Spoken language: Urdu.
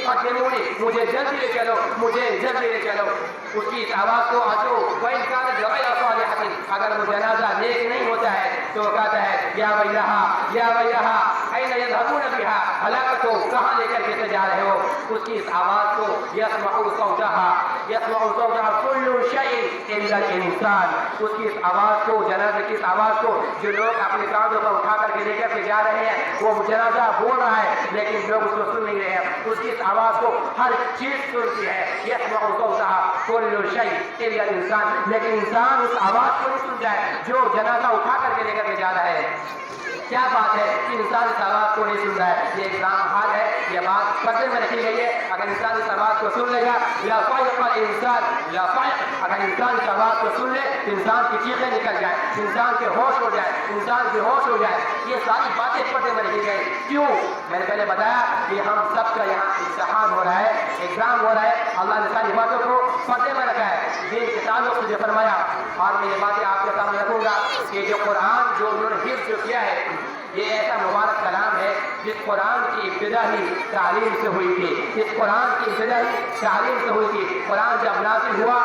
قدمونی، مجھے جلدی لے چلو، مجھے جلدی لے چلو. اس کی اس آواز کو آجو وَإِنْ كَانَتْ غَيْرَ صَالِحَةٍ، اگر وہ جنازہ نیک نہیں ہوتا ہے تو وہ کہتا ہے یا ویلہا یا ویلہا أَيْنَ يَذْهَبُونَ بِهَا، ہلاکتو کہاں لے کر کے جا رہے ہو. اس کی اس آواز کو يَسْمَعُ صَوْتَهَا كُلُّ شَيْءٍ إِلَّا الْإِنسَانِ، اس کی اس آواز کو، جنازے کی اس آواز کو جو لوگ اپنے کاندھوں پر اٹھا کر کے لے کر کے جا رہے ہیں، وہ جنازہ بول رہا ہے لیکن لوگ اس کو سن نہیں رہے ہیں. اس کی اس آواز کو ہر چیز سنتی ہے. يَسْمَعُ صَوْتَهَا كُلُّ شَيْءٍ إِلَّا الْإِنسَانِ، لیکن انسان اس آواز کو نہیں سنتا ہے جو جنازہ اٹھا کر کے لے کر کے جا رہا ہے. کیا بات ہے کہ انسان اس آواز کو نہیں سن رہا ہے؟ یہ ایگزام حال ہے، یہ بات پردے میں رکھی گئی ہے. اگر انسان اس آواز کو سن لے گا لا فائق الانسان لا فائق، اگر انسان اس آواز کو سن لے تو انسان کی چیخیں نکل جائیں، انسان کے ہوش ہو جائے، انسان کے ہوش ہو جائے. یہ ساری باتیں پردے میں رکھی گئی. کیوں؟ میں نے پہلے بتایا کہ ہم سب کا یہاں امتحان ہو رہا ہے، ایگزام ہو رہا ہے. اللہ نے ساری باتوں کو پردے میں رکھا ہے. دین کے تعلق سے جو فرمایا، اور میں یہ باتیں آپ کے سامنے رکھوں گا کہ جو قرآن جو انہوں نے حفظ جو کیا ہے، یہ ایسا مبارک کلام ہے جس قرآن کی ابتدا ہی تعلیم سے ہوئی تھی. اس قرآن کی ابتدا ہی تعلیم سے ہوئی تھی. قرآن جب نازل ہوا